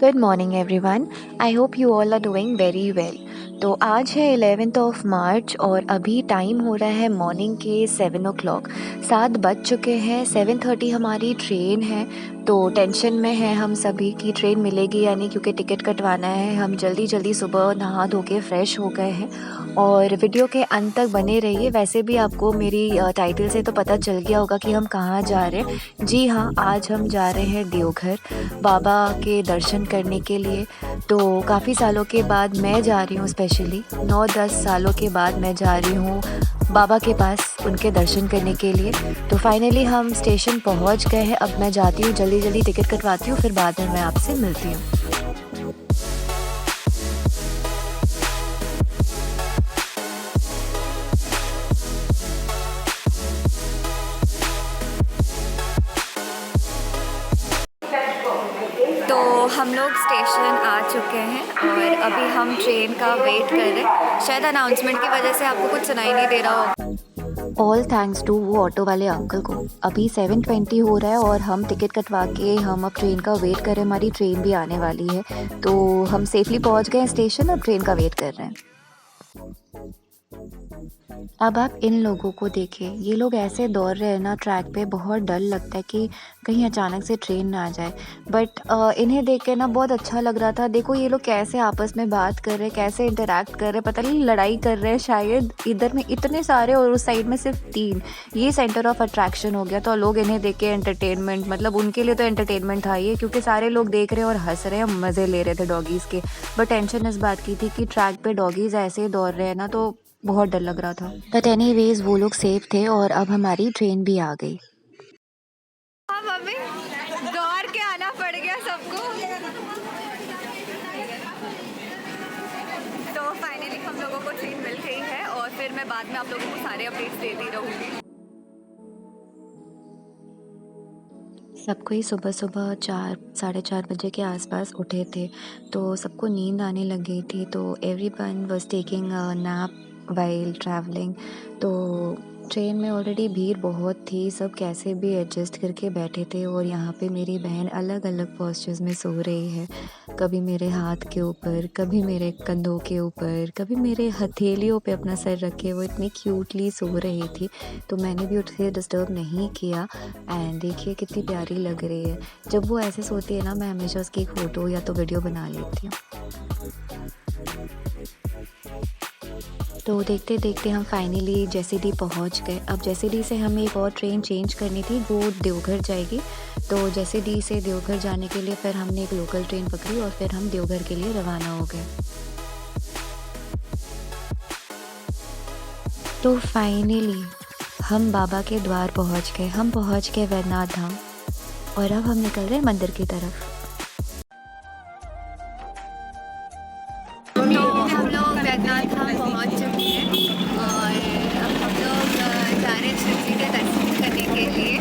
Good morning everyone. I hope you all are doing very well. तो आज है 11th of March और अभी टाइम हो रहा है मॉर्निंग के 7 o'clock। 7 बज चुके हैं। 7:30 हमारी ट्रेन है। तो टेंशन में है हम सभी कि ट्रेन मिलेगी या नहीं, क्योंकि टिकट कटवाना है। हम जल्दी जल्दी सुबह नहा धो के फ्रेश हो गए हैं और वीडियो के अंत तक बने रहिए। वैसे भी आपको मेरी टाइटल से तो पता चल गया होगा कि हम कहाँ जा रहे हैं। जी हाँ, आज हम जा रहे हैं देवघर बाबा के दर्शन करने के लिए। तो काफ़ी सालों के बाद मैं जा रही हूँ, स्पेशली 9-10 सालों के बाद मैं जा रही हूँ बाबा के पास उनके दर्शन करने के लिए। तो फाइनली हम स्टेशन पहुँच गए हैं। अब मैं जाती हूँ, जल्दी जल्दी टिकट कटवाती हूँ, फिर बाद में मैं आपसे मिलती हूँ। तो हम लोग स्टेशन आ चुके हैं और अभी हम ट्रेन का वेट कर रहे हैं। शायद अनाउंसमेंट की वजह से आपको कुछ सुनाई नहीं दे रहा होगा। ऑल थैंक्स टू वो ऑटो वाले अंकल को। अभी 7:20 हो रहा है और हम टिकट कटवा के हम अब ट्रेन का वेट कर रहे हैं। हमारी ट्रेन भी आने वाली है, तो हम सेफली पहुंच गए हैं स्टेशन। अब ट्रेन का वेट कर रहे हैं। अब आप इन लोगों को देखिए, ये लोग ऐसे दौड़ रहे हैं ना ट्रैक पे, बहुत डर लगता है कि कहीं अचानक से ट्रेन ना आ जाए। बट इन्हें देख के ना बहुत अच्छा लग रहा था। देखो ये लोग कैसे आपस में बात कर रहे हैं, कैसे इंटरेक्ट कर रहे हैं, पता नहीं लड़ाई कर रहे हैं शायद। इधर में इतने सारे और उस साइड में सिर्फ 3। ये सेंटर ऑफ अट्रैक्शन हो गया। तो लोग इन्हें देख के एंटरटेनमेंट, मतलब उनके लिए तो एंटरटेनमेंट था ये, क्योंकि सारे लोग देख रहे हैं और हंस रहे हैं, मज़े ले रहे थे डॉगीज़ के। बट टेंशन इस बात की थी कि ट्रैक पे डॉगीज़ ऐसे ही दौड़ रहे हैं ना, तो बहुत डर लग रहा था। बट एनीवेज वो लोग सेफ थे और अब हमारी ट्रेन भी आ गई। हाँ मम्मी, दौड़ के आना पड़ गया सबको। तो फाइनली हम लोगों को ट्रेन मिल गई है और फिर मैं बाद में आप लोगों को सारे अपडेट्स देती रहूँगी। सबको ही सुबह सुबह 4 साढ़े 4 बजे के आसपास उठे थे, तो सबको नींद आने लग गई थी। तो everyone was taking a nap while travelling. तो ट्रेन में ऑलरेडी भीड़ बहुत थी, सब कैसे भी एडजस्ट करके बैठे थे। और यहाँ पे मेरी बहन अलग अलग पोस्चर्स में सो रही है, कभी मेरे हाथ के ऊपर, कभी मेरे कंधों के ऊपर, कभी मेरे हथेलियों पे अपना सर रखे। वो इतनी क्यूटली सो रही थी, तो मैंने भी उसे डिस्टर्ब नहीं किया। एंड देखिए कितनी प्यारी लग रही है। जब वो ऐसे सोती है ना, मैं हमेशा उसकी एक फ़ोटो या तो वीडियो बना लेती हूँ। तो देखते देखते हम फाइनली जैसीडी पहुंच गए। अब जैसीडी से हमें एक और ट्रेन चेंज करनी थी, वो देवघर जाएगी। तो जैसीडी से देवघर जाने के लिए फिर हमने एक लोकल ट्रेन पकड़ी और फिर हम देवघर के लिए रवाना हो गए। तो फाइनली हम बाबा के द्वार पहुंच गए। हम पहुंच गए वैद्यनाथ धाम और अब हम निकल रहे हैं मंदिर की तरफ। तो हम लोग वैद्यनाथ धाम पहुँच चुके हैं और अब हम लोग जा रहे हैं शिव जी के दर्शन करने के लिए।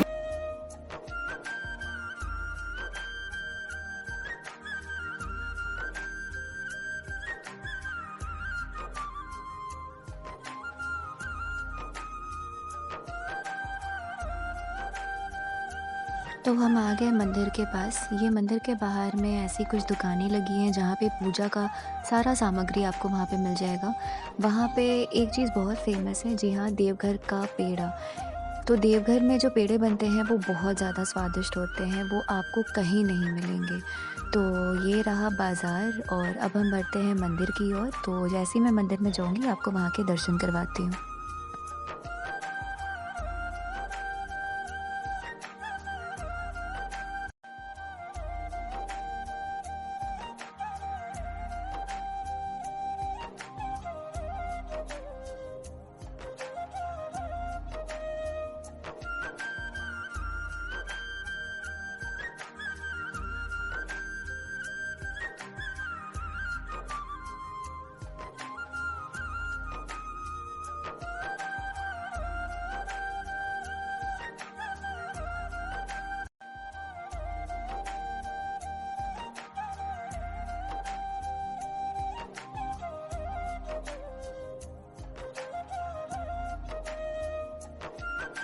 तो हम आ गए मंदिर के पास। ये मंदिर के बाहर में ऐसी कुछ दुकानें लगी हैं जहाँ पे पूजा का सारा सामग्री आपको वहाँ पे मिल जाएगा। वहाँ पे एक चीज़ बहुत फेमस है, जी हाँ, देवघर का पेड़ा। तो देवघर में जो पेड़े बनते हैं वो बहुत ज़्यादा स्वादिष्ट होते हैं, वो आपको कहीं नहीं मिलेंगे। तो ये रहा बाज़ार और अब हम बढ़ते हैं मंदिर की ओर। तो जैसे ही मैं मंदिर में जाऊँगी आपको वहाँ के दर्शन करवाती हूँ।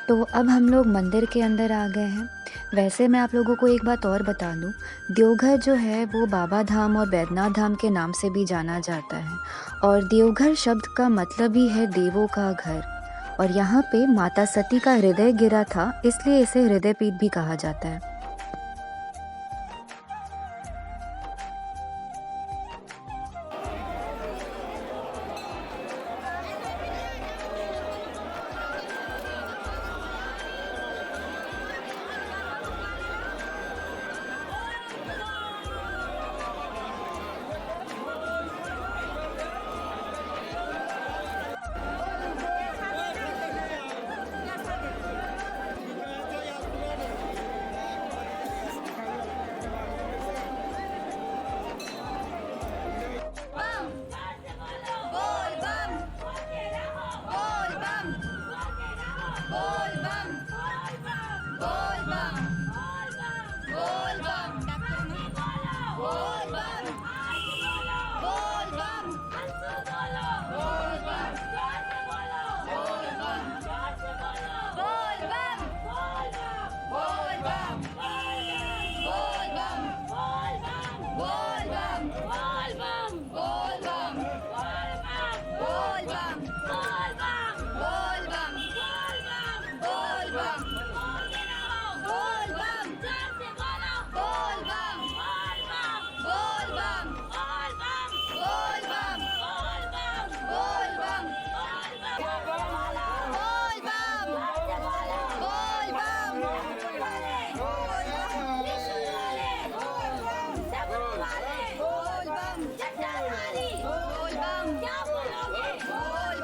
तो अब हम लोग मंदिर के अंदर आ गए हैं। वैसे मैं आप लोगों को एक बात और बता दूँ, देवघर जो है वो बाबा धाम और बैद्यनाथ धाम के नाम से भी जाना जाता है और देवघर शब्द का मतलब ही है देवों का घर और यहाँ पे माता सती का हृदय गिरा था, इसलिए इसे हृदय पीठ भी कहा जाता है।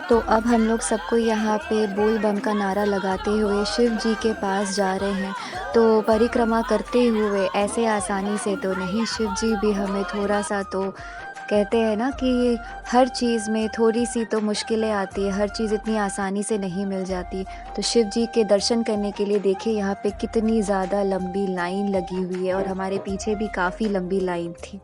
तो अब हम लोग सबको यहाँ पे बोल बम का नारा लगाते हुए शिव जी के पास जा रहे हैं। तो परिक्रमा करते हुए ऐसे आसानी से तो नहीं, शिव जी भी हमें थोड़ा-सा तो कहते हैं ना कि हर चीज़ में थोड़ी-सी तो मुश्किलें आती है, हर चीज़ इतनी आसानी से नहीं मिल जाती। तो शिव जी के दर्शन करने के लिए देखिए यहाँ पे कितनी ज़्यादा लंबी लाइन लगी हुई है और हमारे पीछे भी काफ़ी लंबी लाइन थी।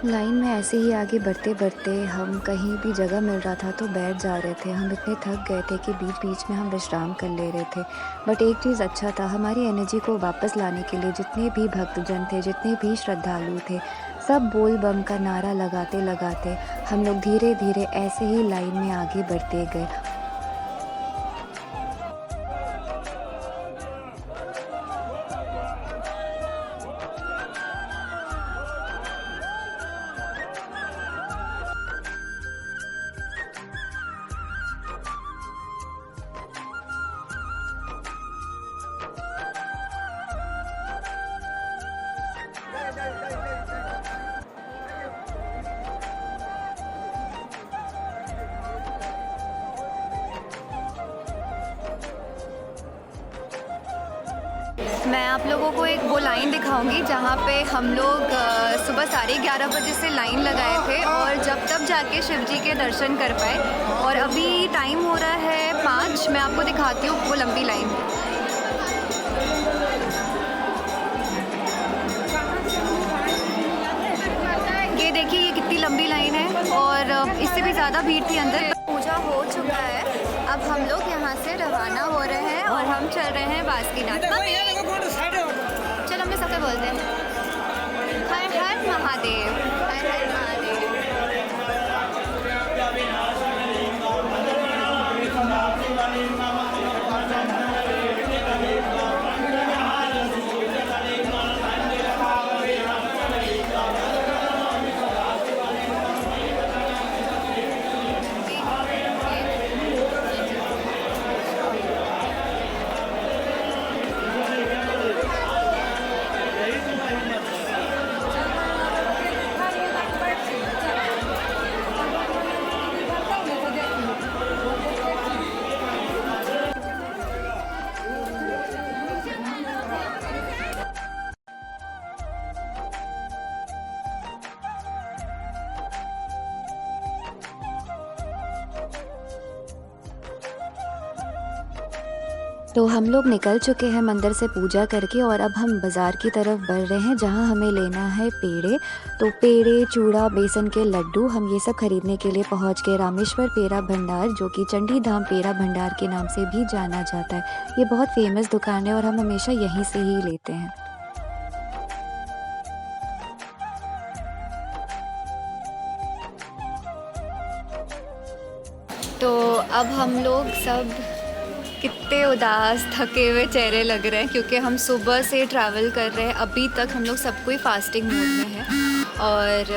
लाइन में ऐसे ही आगे बढ़ते-बढ़ते हम कहीं भी जगह मिल रहा था तो बैठ जा रहे थे। हम इतने थक गए थे कि बीच-बीच में हम विश्राम कर ले रहे थे। बट एक चीज़ अच्छा था, हमारी एनर्जी को वापस लाने के लिए जितने भी भक्तजन थे, जितने भी श्रद्धालु थे, सब बोल बम का नारा लगाते-लगाते हम लोग धीरे-धीरे ऐसे ही लाइन में आगे बढ़ते गए। मैं आप लोगों को एक वो लाइन दिखाऊंगी जहाँ पे हम लोग सुबह 11:30 बजे से लाइन लगाए थे और जब तब जाके शिव जी के दर्शन कर पाए। और अभी टाइम हो रहा है 5। मैं आपको दिखाती हूँ वो लंबी लाइन। ये देखिए, ये कितनी लंबी लाइन है और इससे भी ज़्यादा भीड़ थी अंदर। पूजा हो चुका है, अब हम लोग यहाँ से रवाना हो रहे हैं और हम चल रहे हैं बासुकीनाथ। चलो हम सबसे बोलते हैं हर हर महादेव, हर हर महादेव। तो हम लोग निकल चुके हैं मंदिर से पूजा करके और अब हम बाज़ार की तरफ बढ़ रहे हैं जहाँ हमें लेना है पेड़े। तो पेड़े, चूड़ा, बेसन के लड्डू हम ये सब खरीदने के लिए पहुँच गए रामेश्वर पेड़ा भंडार, जो कि चंडी धाम पेड़ा भंडार के नाम से भी जाना जाता है। ये बहुत फेमस दुकान है और हम हमेशा यहीं से ही लेते हैं। तो अब हम लोग सब कितने उदास थके हुए चेहरे लग रहे हैं क्योंकि हम सुबह से ट्रैवल कर रहे हैं। अभी तक हम लोग सब कोई फास्टिंग मोड में है और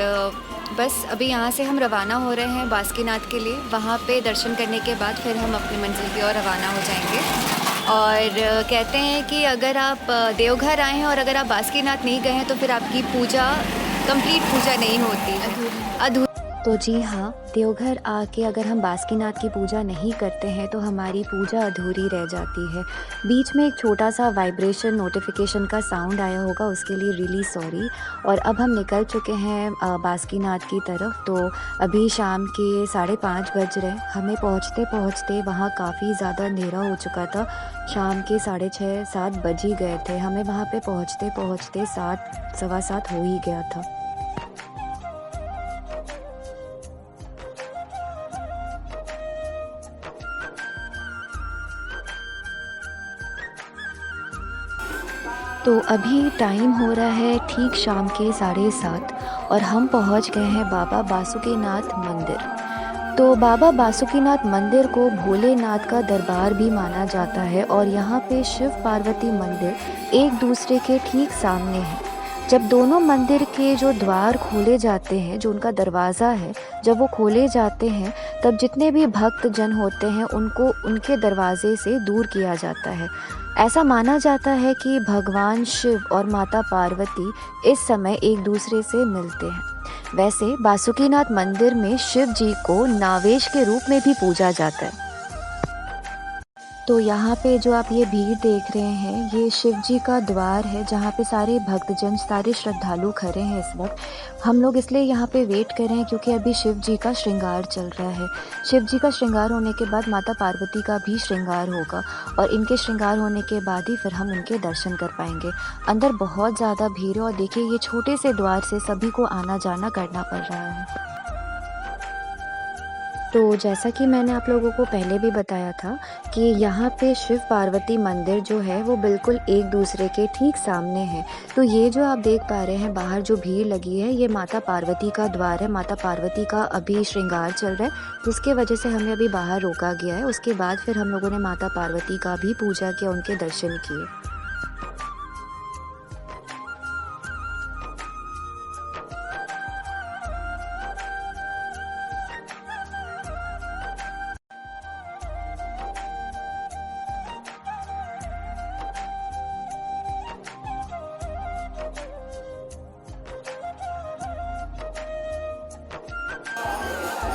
बस अभी यहाँ से हम रवाना हो रहे हैं बासुकीनाथ के लिए। वहाँ पे दर्शन करने के बाद फिर हम अपनी मंजिल की ओर रवाना हो जाएंगे। और कहते हैं कि अगर आप देवघर आए हैं और अगर आप बासुकीनाथ नहीं गए हैं तो फिर आपकी पूजा कंप्लीट पूजा नहीं होती, अधूरी। तो जी हाँ, देवघर आके अगर हम बासुकीनाथ की पूजा नहीं करते हैं तो हमारी पूजा अधूरी रह जाती है। बीच में एक छोटा सा वाइब्रेशन नोटिफिकेशन का साउंड आया होगा, उसके लिए रियली सॉरी। और अब हम निकल चुके हैं बासुकीनाथ की तरफ। तो अभी शाम के 5:30 बज रहे। हमें पहुँचते पहुँचते वहाँ काफ़ी ज़्यादा अंधेरा हो चुका था। शाम के 6:30-7 बज ही गए थे। हमें वहाँ पे पहुँचते पहुँचते 7, सवा 7 हो ही गया था। तो अभी टाइम हो रहा है ठीक शाम के 7:30 और हम पहुंच गए हैं बाबा बासुकीनाथ मंदिर। तो बाबा बासुकीनाथ मंदिर को भोलेनाथ का दरबार भी माना जाता है और यहाँ पे शिव पार्वती मंदिर एक दूसरे के ठीक सामने है। जब दोनों मंदिर के जो द्वार खोले जाते हैं, जो उनका दरवाज़ा है, जब वो खोले जाते हैं तब जितने भी भक्त जन होते हैं उनको उनके दरवाजे से दूर किया जाता है। ऐसा माना जाता है कि भगवान शिव और माता पार्वती इस समय एक दूसरे से मिलते हैं। वैसे बासुकीनाथ मंदिर में शिव जी को नावेश के रूप में भी पूजा जाता है। तो यहाँ पे जो आप ये भीड़ देख रहे हैं, ये शिव जी का द्वार है जहाँ पे सारे भक्तजन, सारे श्रद्धालु खड़े हैं इस वक्त। हम लोग इसलिए यहाँ पे वेट कर रहे हैं क्योंकि अभी शिव जी का श्रृंगार चल रहा है। शिव जी का श्रृंगार होने के बाद माता पार्वती का भी श्रृंगार होगा और इनके श्रृंगार होने के बाद ही फिर हम उनके दर्शन कर पाएंगे। अंदर बहुत ज़्यादा भीड़ है और देखिए ये छोटे से द्वार से सभी को आना जाना करना पड़ रहा है। तो जैसा कि मैंने आप लोगों को पहले भी बताया था कि यहाँ पे शिव पार्वती मंदिर जो है वो बिल्कुल एक दूसरे के ठीक सामने है। तो ये जो आप देख पा रहे हैं बाहर जो भीड़ लगी है, ये माता पार्वती का द्वार है। माता पार्वती का अभी श्रृंगार चल रहा है जिसके वजह से हमें अभी बाहर रोका गया है। उसके बाद फिर हम लोगों ने माता पार्वती का भी पूजा किया, उनके दर्शन किए।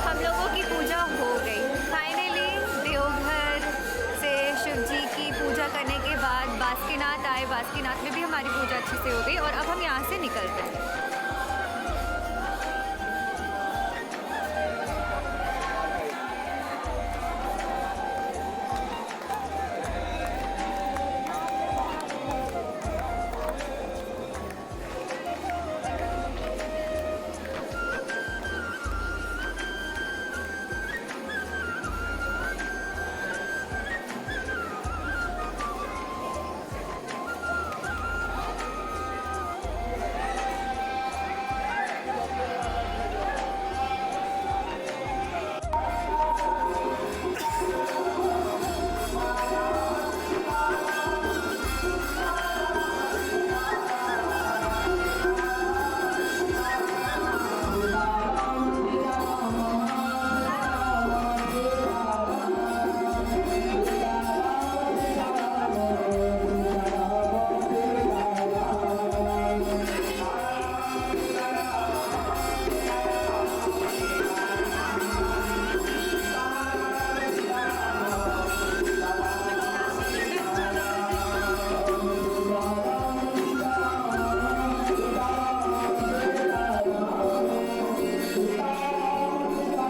हम लोगों की पूजा हो गई फाइनली। देवघर से शिव जी की पूजा करने के बाद बासुकीनाथ आए। बासुकीनाथ में भी हमारी पूजा अच्छे से हो गई और अब हम यहाँ से निकल रहे हैं।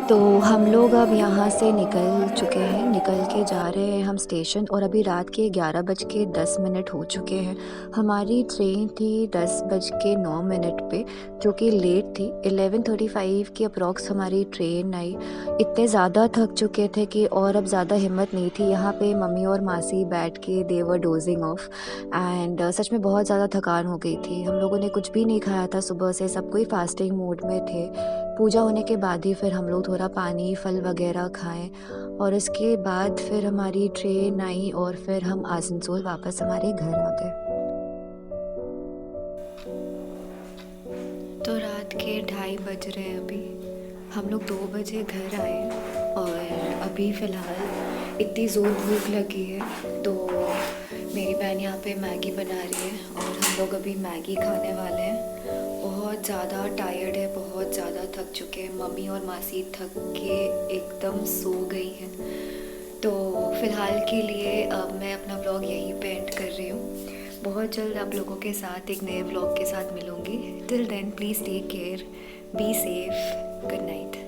तो हम लोग अब यहाँ से निकल चुके हैं, निकल के जा रहे हैं हम स्टेशन और अभी रात के 11:10 हो चुके हैं। हमारी ट्रेन थी 10:09 पे जो कि लेट थी। 11:35 के अप्रॉक्स हमारी ट्रेन आई। इतने ज़्यादा थक चुके थे कि और अब ज़्यादा हिम्मत नहीं थी। यहाँ पे मम्मी और मासी बैठ के दे वर डोजिंग ऑफ एंड सच में बहुत ज़्यादा थकान हो गई थी। हम लोगों ने कुछ भी नहीं खाया था सुबह से, सब कोई फास्टिंग मोड में थे। पूजा होने के बाद ही फिर हम लोग थोड़ा पानी फल वगैरह खाएं और उसके बाद फिर हमारी ट्रेन आई और फिर हम आसनसोल वापस हमारे घर आ गए। तो रात के 2:30 बज रहे हैं अभी। हम लोग 2 बजे घर आए और अभी फ़िलहाल इतनी ज़ोर भूख लगी है तो मेरी बहन यहाँ पे मैगी बना रही है और हम लोग अभी मैगी खाने वाले हैं। बहुत ज़्यादा टायर्ड है, बहुत ज़्यादा थक चुके हैं। मम्मी और मासी थक के एकदम सो गई हैं। तो फ़िलहाल के लिए अब मैं अपना व्लॉग यहीं पे एंड कर रही हूँ। बहुत जल्द आप लोगों के साथ एक नए व्लॉग के साथ मिलूँगी। Till then please take care, be safe, good night.